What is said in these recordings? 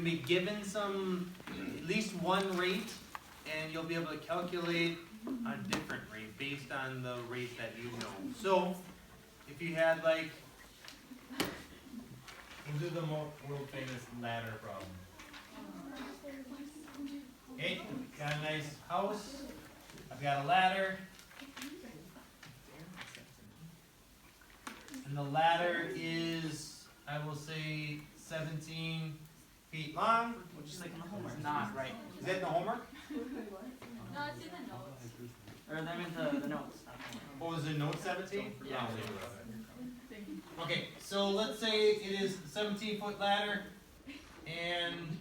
can be given some, at least one rate, and you'll be able to calculate a different rate based on the rate that you know. So, if you had like, we'll do the world famous ladder problem. Okay, got a nice house. I've got a ladder. And the ladder is, I will say, 17 feet long. Which is like in the homework. Not right. Is that in the homework? No, it's in the notes. Or I meant the notes. Not the homework. Oh, is it note 17? Yeah. Okay, so let's say it is a 17-foot ladder, and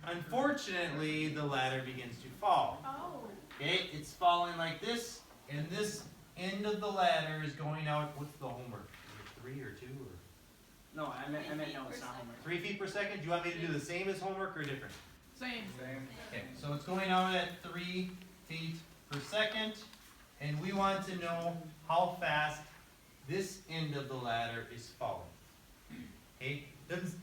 unfortunately the ladder begins to fall. Oh. Okay, it's falling like this, and this end of the ladder is going out. What's the homework? Is it 3 or 2 or? No, I meant notes, not homework. 3 feet per second? Do you want me to do the same as homework or different? Same. Okay, so it's going out at 3 feet per second, and we want to know how fast this end of the ladder is falling. Okay, does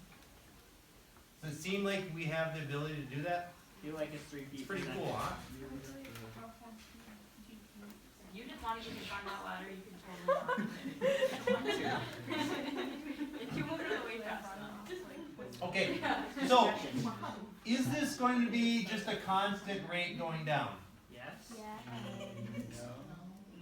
it seem like we have the ability to do that? I feel like it's 3 feet. It's pretty per cool, second. huh? You just wanted you could climb that ladder, you can totally climb it. If you move it way fast enough. Okay, so is this going to be just a constant rate going down? Yes.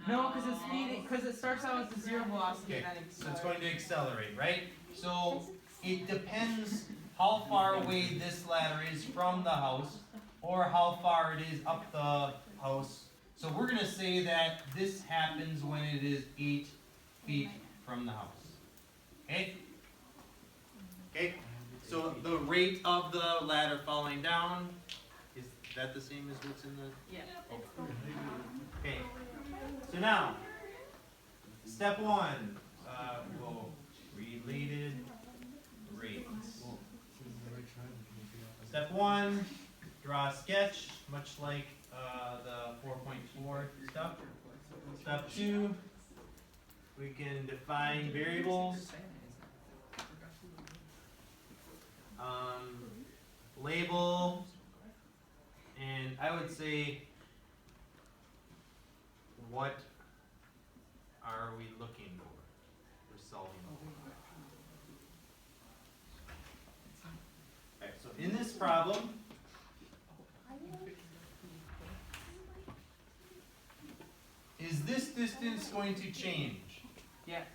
No, because it's speeding. Because it starts out with the zero velocity Okay, and then so it's going to accelerate, right? So it depends how far away this ladder is from the house, or how far it is up the house. So we're going to say that this happens when it is 8 feet from the house. Okay? Okay? So the rate of the ladder falling down, is that the same as what's in the... Yeah. Okay. So now, step 1, related rates. Step 1, draw a sketch, much like the 4.4 stuff. Step 2, we can define variables, label, and I would say, what are we looking for? We're solving for. Okay, so in this problem, is this distance going to change? Yes.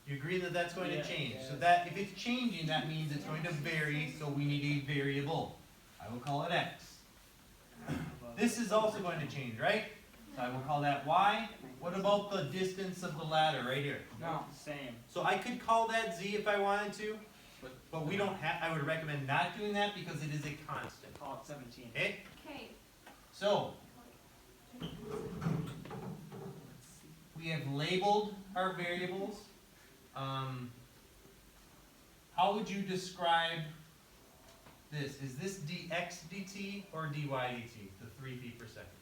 You agree that that's going to Yeah. change? So that if it's changing, that means it's going to vary, so we need a variable. I will call it x. This is also going to change, right? So I will call that y. What about the distance of the ladder right here? No. Same. So I could call that z if I wanted to, but we don't have, I would recommend not doing that because it is a constant. Call it 17. Okay? Okay. So, we have labeled our variables. How would you describe this? Is this dx dt or dy dt, the 3 feet per second?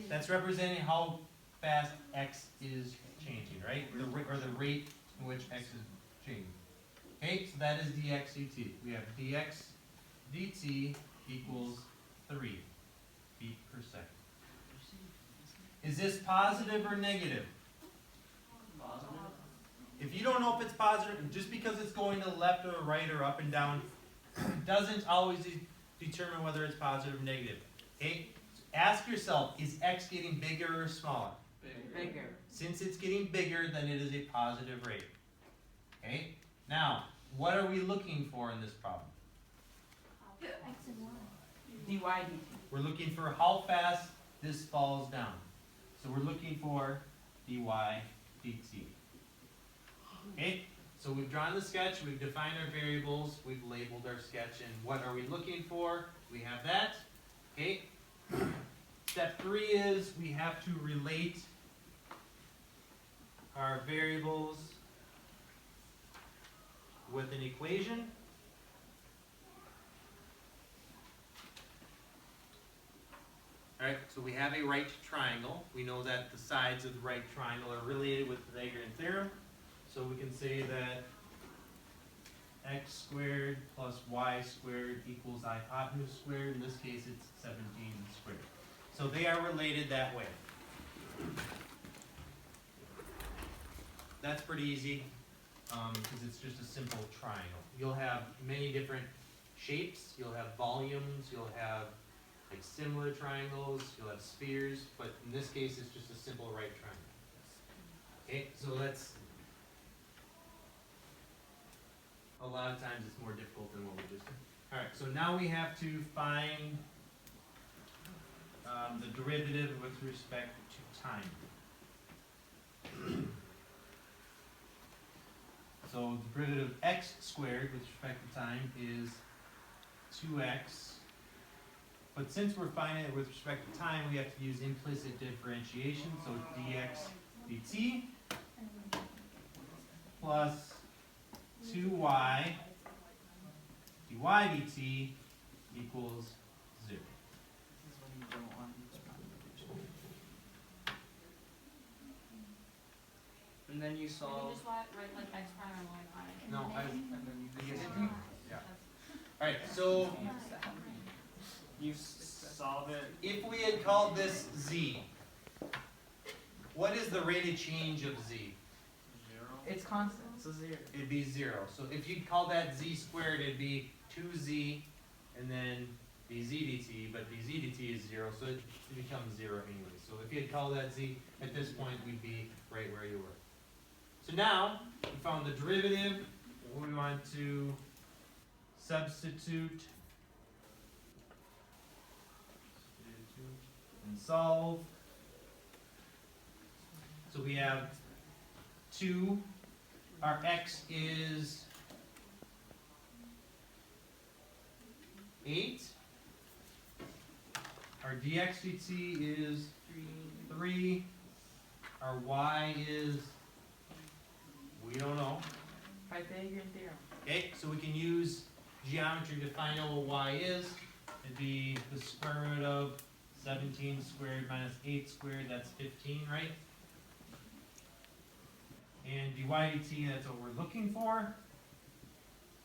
That's representing how fast x is changing, right? Or the rate in which x is changing. Okay, so that is dx dt. We have dx dt equals 3 feet per second. Is this positive or negative? Positive. If you don't know if it's positive, just because it's going to the left or right or up and down, doesn't always determine whether it's positive or negative. Okay? Ask yourself, is x getting bigger or smaller? Bigger. Since it's getting bigger, then it is a positive rate. Okay? Now, what are we looking for in this problem? X and Y. dy dt. We're looking for how fast this falls down. So we're looking for dy dt. Okay? So we've drawn the sketch, we've defined our variables, we've labeled our sketch, and what are we looking for? We have that. Okay? Step 3 is we have to relate our variables with an equation. Alright, so we have a right triangle. We know that the sides of the right triangle are related with the Pythagorean theorem. So we can say that x squared plus y squared equals hypotenuse squared. In this case, it's 17 squared. So they are related that way. That's pretty easy because it's just a simple triangle. You'll have many different shapes. You'll have volumes. You'll have like similar triangles. You'll have spheres. But in this case, it's just a simple right triangle. Okay, so let's. A lot of times it's more difficult than what we just did. All right, so now we have to find the derivative with respect to time. So the derivative of x squared with respect to time is 2x. But since we're finding it with respect to time, we have to use implicit differentiation. So dx dt plus 2y dy dt equals 0. This is when you don't want each and then you You solve. can just write like x prime and y prime. No, And then you do Yeah. All right, so you solve it. if we had called this z, what is the rate of change of z? 0. It's constant, so 0. It'd be 0. So if you'd call that z squared, it'd be 2z and then dz dt, but dz dt is 0, so it becomes 0 anyway. So if you had called that z, at this point we'd be right where you were. So now, we found the derivative. We want to substitute and solve. So we have 2. Our x is 8. Our dx dt is 3. Our y is, we don't know. Pythagorean theorem. Okay, so we can use geometry to find out what y is. It'd be the square root of 17 squared minus 8 squared, that's 15, right? And dy dt, that's what we're looking for.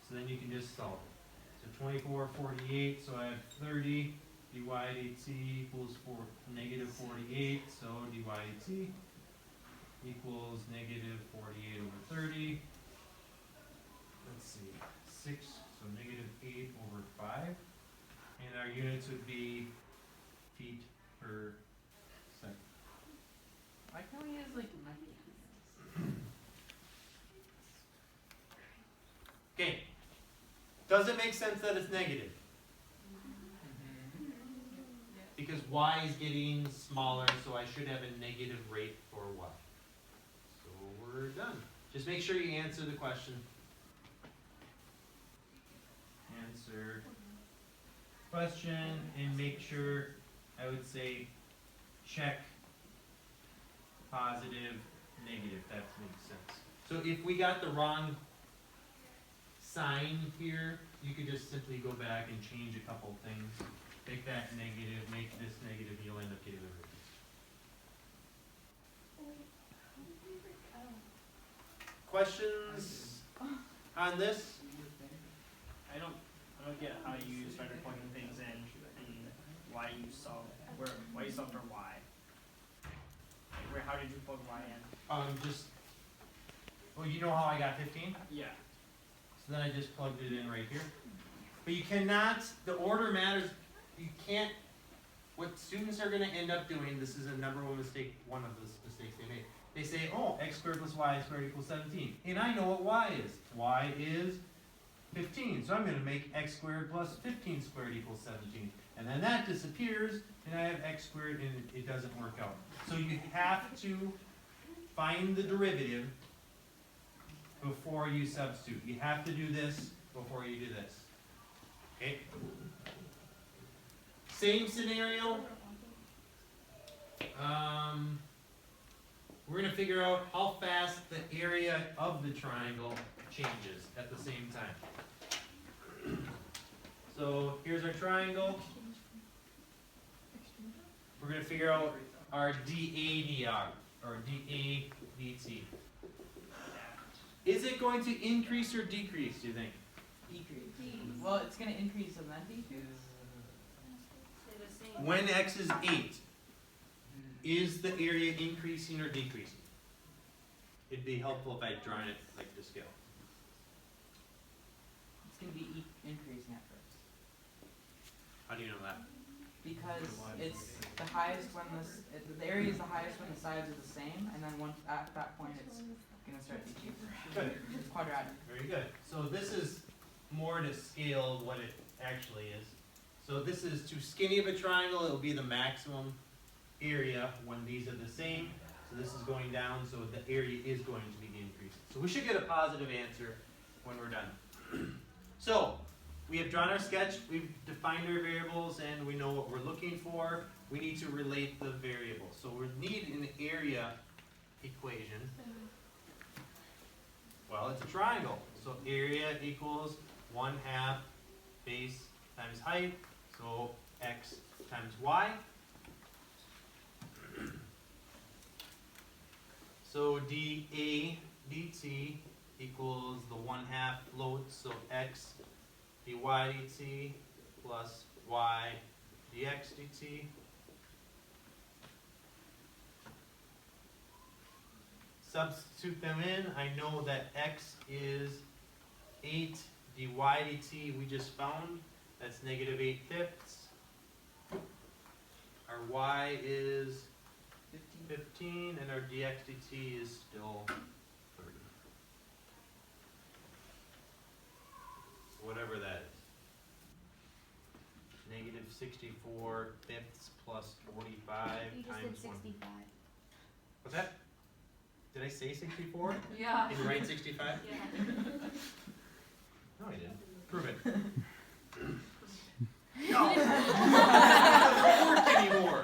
So then you can just solve it. So 24, 48, so I have 30. dy dt equals negative 48, so dy dt equals negative 48 over 30. Let's see, 6, so negative 8 over 5. And our units would be feet per second. Why can't we use like Okay, does it make sense that it's negative? Because y is getting smaller, so I should have a negative rate for y. So we're done. Just make sure you answer the question. Answer question and make sure, I would say, check positive, negative. That makes sense. So if we got the wrong sign here, you could just simply go back and change a couple things. Make that negative, make this negative, you'll end up getting the root. Questions on this? I don't get how you started plugging things in and why you solve why you solve for y. Like how did you plug y in? Well, you know how I got 15? Yeah. So then I just plugged it in right here. But you cannot, the order matters, you can't, what students are going to end up doing, this is a number one mistake, one of the mistakes they make. They say, oh, x squared plus y squared equals 17. And I know what y is. Y is 15. So I'm going to make x squared plus 15 squared equals 17. And then that disappears, and I have x squared, and it doesn't work out. So you have to find the derivative before you substitute. You have to do this before you do this. Okay? Same scenario. We're going to figure out how fast the area of the triangle changes at the same time. So here's our triangle. We're going to figure out our dA dr, or dA dt. Is it going to increase or decrease, do you think? Well, it's gonna increase and then decrease. Stay the same. When x is 8, is the area increasing or decreasing? It'd be helpful if I drawn it like to scale. It's gonna be increasing at first. How do you know that? Because it's the highest when the area is the highest when the sides are the same, and then once at that point it's gonna start decreasing. Good. It's quadratic. Very good. So this is more to scale what it actually is. So this is too skinny of a triangle, it will be the maximum area when these are the same. So this is going down, so the area is going to be increasing. So we should get a positive answer when we're done. So we have drawn our sketch, we've defined our variables, and we know what we're looking for. We need to relate the variables. So we need an area equation. Well, it's a triangle. So area equals 1/2 base times height. So x times y. So dA dt equals the 1/2 float, so x dy dt plus y dx dt. Substitute them in. I know that x is 8 dy dt we just found. That's negative 8/5. Our y is 15, and our dx dt is still 30. Whatever that is. Negative 64/5 plus 45 You just times said 1. 65. What's that? Did I say 64? Yeah. Did you write 65? Yeah. No, I didn't. Prove it. No! It doesn't work anymore.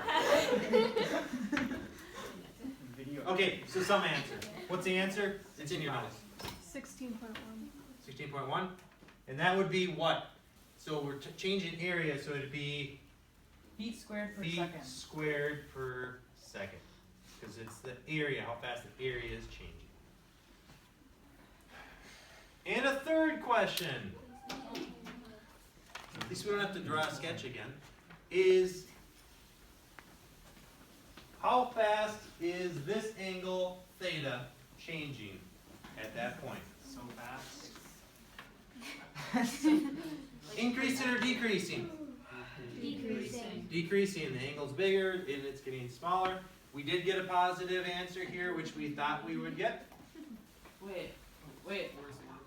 Video. Okay, so some answer. What's the answer? It's in your notes. 16.1. 16.1. And that would be what? So we're changing area, so it'd be Feet squared per feet second. squared per second. Because it's the area, how fast the area is changing. And a third question. At least we don't have to draw a sketch again. Is how fast is this angle theta changing at that point? So fast. Increasing or decreasing? Decreasing. Decreasing. The angle's bigger and it's getting smaller. We did get a positive answer here, which we thought we would get. Wait.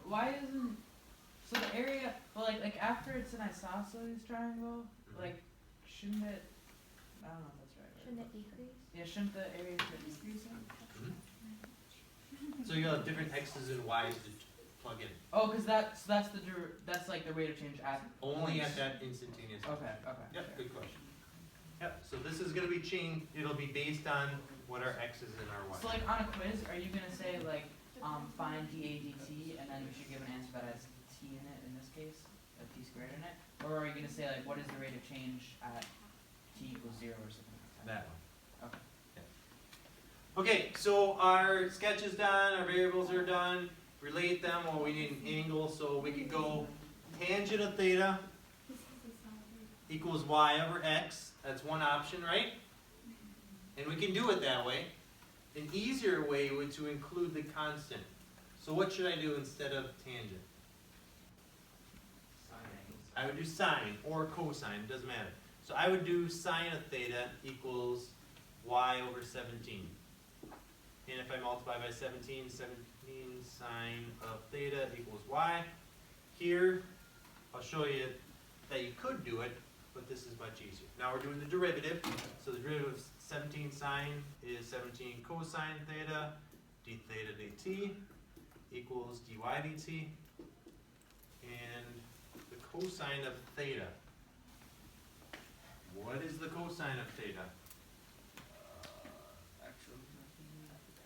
Why isn't so the area? Well, like after it's an isosceles triangle, like shouldn't it? I don't know if that's right. Shouldn't it decrease? Yeah, shouldn't the area start decreasing? So you got different x's and y's to plug in. Oh, because that's like the rate of change at Only at that instantaneous. Okay. Yep, good question. Yep, so this is going to be changed, it'll be based on what our x's and our y's. So like on a quiz, are you gonna say like find dA dt and then we should give an answer that has t in it in this case, a t squared in it, or are you gonna say like what is the rate of change at t equals 0 or something like that? That one. Okay. Yeah. Okay, so our sketch is done, our variables are done. Relate them, well we need an angle, so we could go tangent of theta equals y over x. That's one option, right? And we can do it that way. An easier way would to include the constant. So what should I do instead of tangent? I would do sine or cosine, it doesn't matter. So I would do sine of theta equals y over 17. And if I multiply by 17 sine of theta equals y. Here, I'll show you that you could do it, but this is much easier. Now we're doing the derivative. So the derivative of 17 sine is 17 cosine theta, d theta dt equals dy dt. And the cosine of theta. What is the cosine of theta? Actually,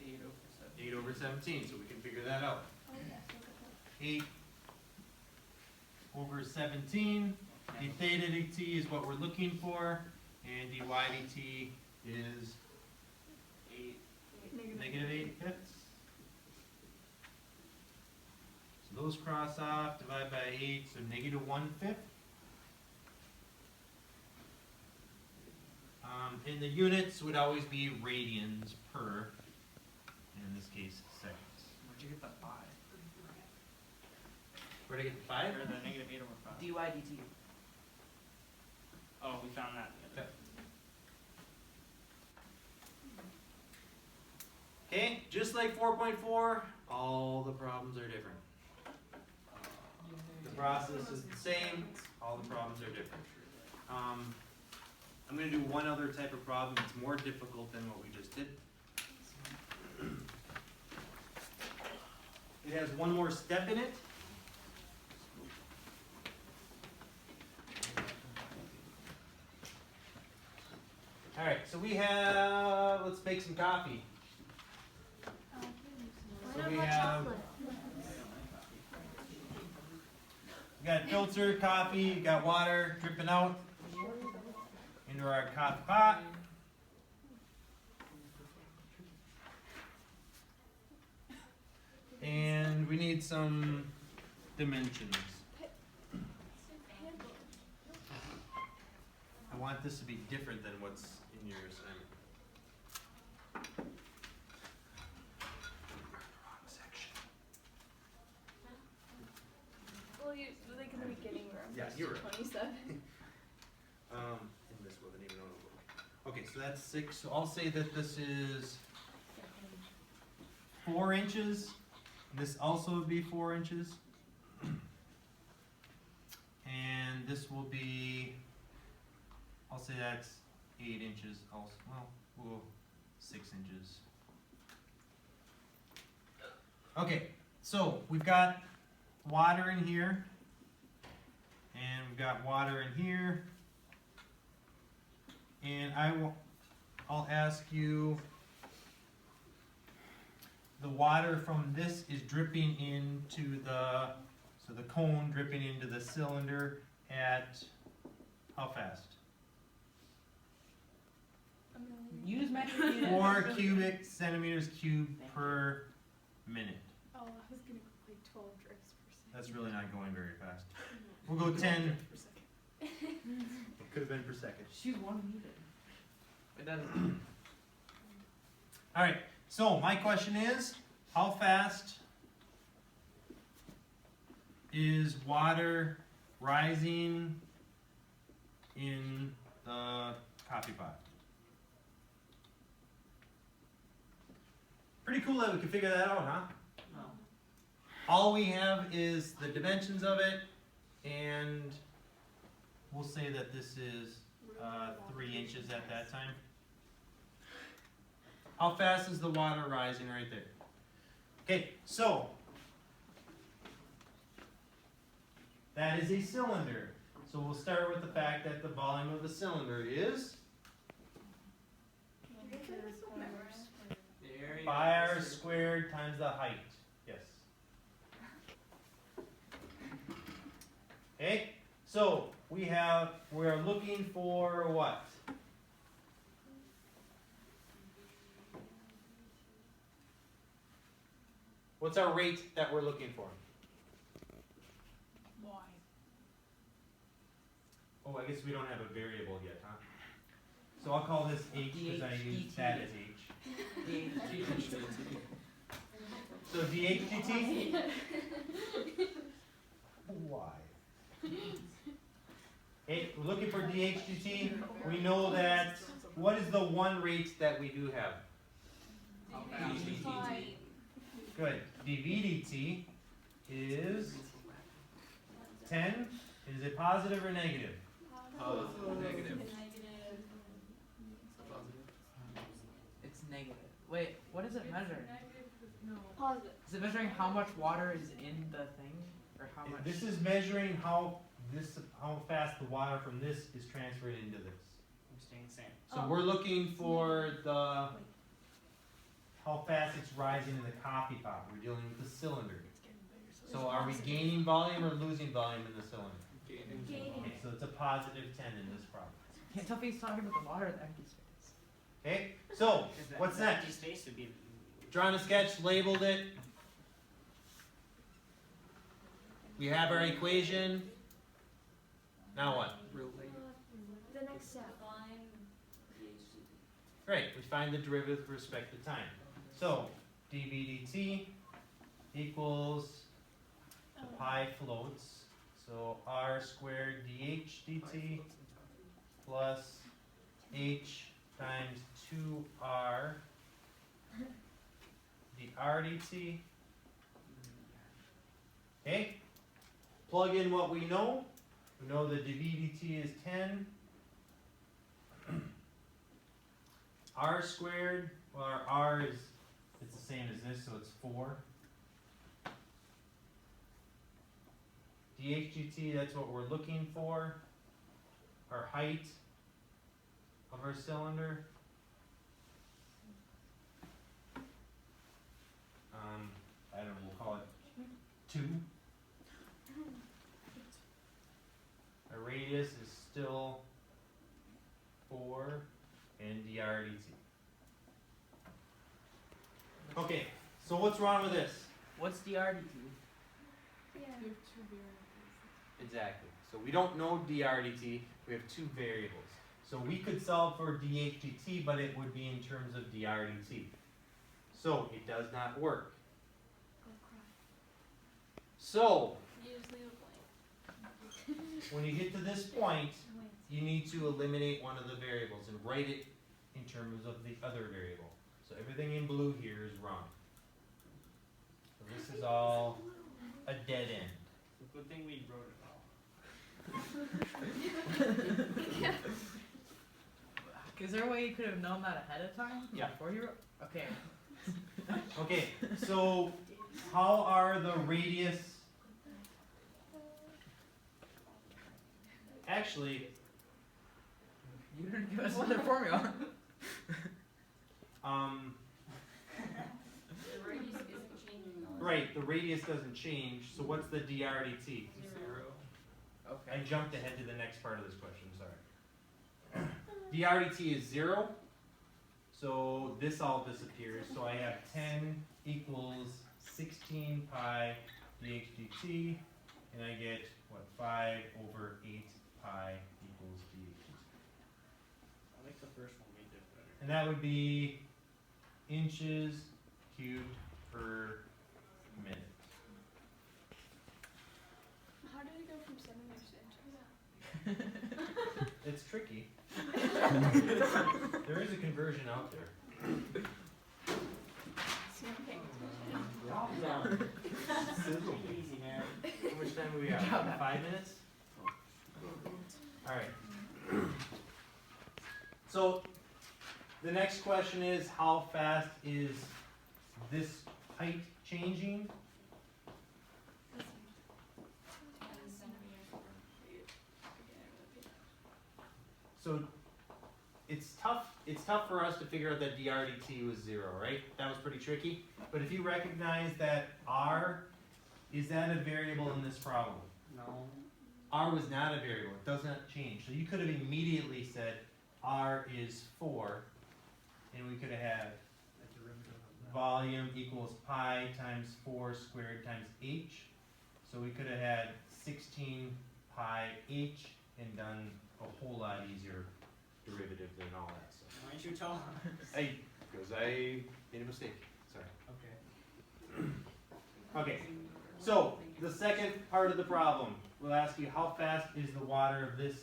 8 over 7. 8 over 17, so we can figure that out. 8 over 17, d theta dt is what we're looking for, and dy dt is negative 8/5. So those cross off, divide by 8, so negative 1/5. And the units would always be radians per, in this case, seconds. Where'd you get the 5? Where'd I get the 5? Or the negative 8 over 5? dy dt. Oh, we found that. Okay, just like 4.4, all the problems are different. The process is the same, all the problems are different. I'm going to do one other type of problem. It's more difficult than what we just did. It has one more step in it. All right, so we have, let's make some coffee. So we have, we got filtered coffee, you got water dripping out into our coffee pot. And we need some dimensions. I want this to be different than what's in your assignment. Wrong section. Well, you like in the beginning where I'm Yeah, you're right. 27. In this wasn't even on the book. Okay, so that's 6. So I'll say that this is 4 inches. This also would be 4 inches. And this will be, I'll say that's 8 inches also. Well, we'll 6 inches. Okay, so we've got water in here. And we've got water in here. And I'll ask you, the water from this is dripping into so the cone dripping into the cylinder at how fast? Use metric units. 4 cubic centimeters cubed per minute. Oh, I was gonna go like 12 drips per second. That's really not going very fast. We'll go 10. per second. It could have been per second. She's 1 meter. It doesn't. All right. So my question is, how fast is water rising in the coffee pot? Pretty cool that we can figure that out, huh? No. All we have is the dimensions of it, and we'll say that this is 3 inches at that time. How fast is the water rising right there? Okay, so that is a cylinder. So we'll start with the fact that the volume of the cylinder is pi r squared times the height. Yes. Okay, so we're looking for what? What's our rate that we're looking for? Why? Oh, I guess we don't have a variable yet, huh? So I'll call this h because I use that as h. So dHdt? Why? Hey, we're looking for dHdt. We know that, what is the one rate that we do have? Pi. Good. dVdt is 10. Is it positive or negative? Negative. It's negative. Wait, what does it measure? No. Positive. Is it measuring how much water is in the thing, or how much? This is measuring how fast the water from this is transferred into this. I'm staying the same. So we're looking for how fast it's rising in the coffee pot. We're dealing with the cylinder. So are we gaining volume or losing volume in the cylinder? Gaining. Okay, so it's a positive 10 in this problem. Can't tell if he's talking about the water or the empty space. Okay, so what's that? next? Space would be. Drawn a sketch, labeled it. We have our equation. Now what? The next step. Right, we find the derivative with respect to time. So, dv dt equals the pi floats. So r squared dh dt plus h times 2r dr dt. Okay? Plug in what we know. We know the dv dt is 10. R squared, well our r is, it's the same as this, so it's 4. dHdt, that's what we're looking for. Our height of our cylinder. I don't know, we'll call it 2. Our radius is still 4 and dr dt. Okay, so what's wrong with this? What's dr dt? Yeah. Exactly. So we don't know dr dt, we have 2 variables. So we could solve for dh dt, but it would be in terms of dr dt. So it does not work. Go cry. So You just leave it blank. when you get to this point, Wait. you need to eliminate one of the variables and write it in terms of the other variable. So everything in blue here is wrong. So this is all a dead end. It's a good thing we wrote it all. Is there a way you could have known that ahead of time? Yeah. Before you wrote? Okay. Okay, so how are the radius? Actually, You didn't give us another formula. The radius isn't changing though. right, the radius doesn't change, so what's the dr dt? I Okay. jumped ahead to the next part of this question, sorry. dr dt is 0, so this all disappears, so I have 10 equals 16 pi dh dt, and I get, what, 5 over 8 pi equals dh dt. I like the first one we did better. And that would be inches cubed per minute. How did it go from centimeters to inches? It's tricky. There is a conversion out there. See, I'm paying Sizzle. Easy, man. How much time do we have? 5 minutes? Alright. So, the next question is, how fast is this height changing? 10 centimeters per So, it's tough for us to figure out that dr dt was 0, right? That was pretty tricky. But if you recognize that r, is that a variable in this problem? No. R was not a variable, it does not change. So you could have immediately said R is 4, and we could have had A derivative of that. volume equals pi times 4 squared times h. So we could have had 16 pi h and done a whole lot easier derivative than all that stuff. Why didn't you tell them? Because I made a mistake, sorry. Okay. Okay, so the second part of the problem, we'll ask you how fast is the water of this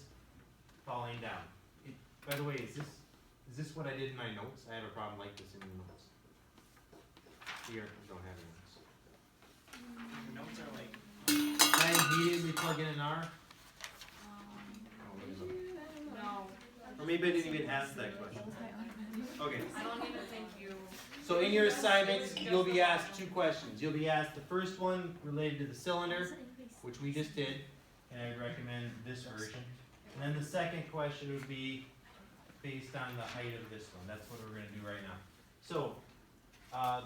falling down? By the way, is this what I did in my notes? I have a problem like this in the notes. Here, I don't have any notes. Notes are like. Can I immediately plug in an R? No, Or maybe I didn't even ask that question. Okay. I don't even think you. So in your assignments, you'll be asked 2 questions. You'll be asked the first one related to the cylinder, which we just did, and I'd recommend this version. And then the second question would be based on the height of this one. That's what we're going to do right now. So,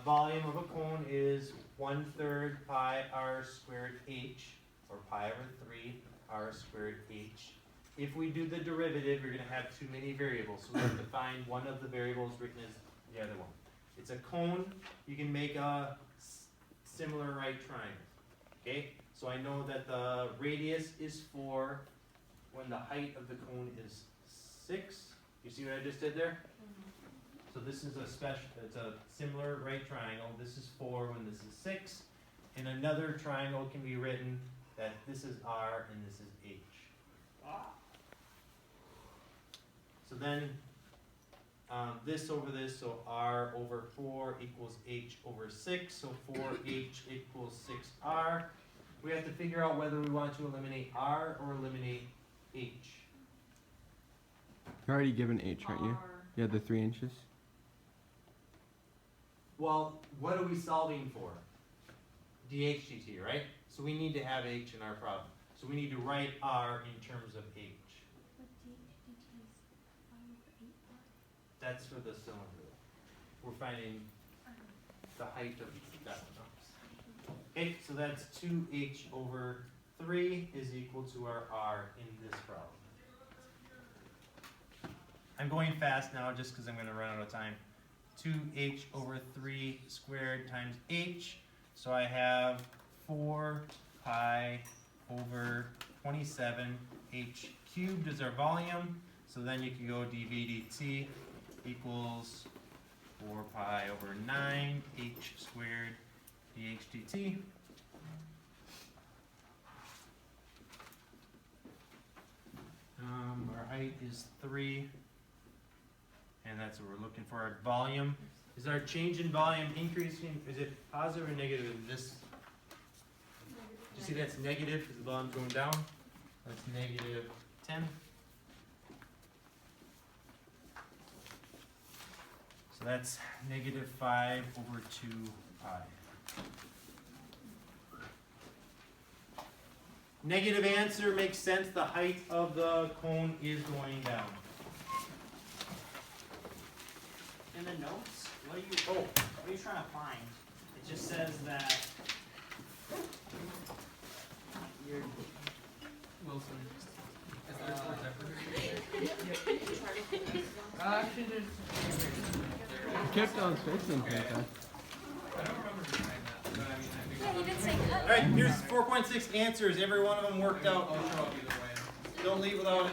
volume of a cone is 1/3 pi r squared h, or pi over 3 r squared h. If we do the derivative, we're going to have too many variables, so we have to find one of the variables written as the other one. It's a cone. You can make a similar right triangle. Okay? So I know that the radius is 4 when the height of the cone is 6. You see what I just did there? So this is it's a similar right triangle. This is 4 when this is 6. And another triangle can be written that this is R and this is H. So then this over this, so R over 4 equals H over 6. So 4H equals 6R. We have to figure out whether we want to eliminate R or eliminate H. You're already given H, aren't you? Yeah, the 3 inches. Well, what are we solving for? dHdt, right? So we need to have H in our problem. So we need to write R in terms of H. That's for the cylinder. We're finding the height of that one. Okay, so that's 2H over 3 is equal to our R in this problem. I'm going fast now just because I'm going to run out of time. 2H over 3 squared times H. So I have 4 pi over 27. H cubed is our volume. So then you can go dV dt equals 4 pi over 9 H squared dH dt. Our height is 3. And that's what we're looking for. Our volume. Is our change in volume increasing? Is it positive or negative in this? Do you see that's negative because the volume's going down? That's negative 10. So that's negative 5 over 2 pi. Negative answer makes sense. The height of the cone is going down. In the notes, what are you trying to find? It just says that you're Wilson. Actually, there's. Kept on fixing things. I don't remember behind that, but I mean, I think. Yeah, you did say cut. All right, here's 4.6 answers. Every one of them worked out. I'll show up either way. Don't leave without it.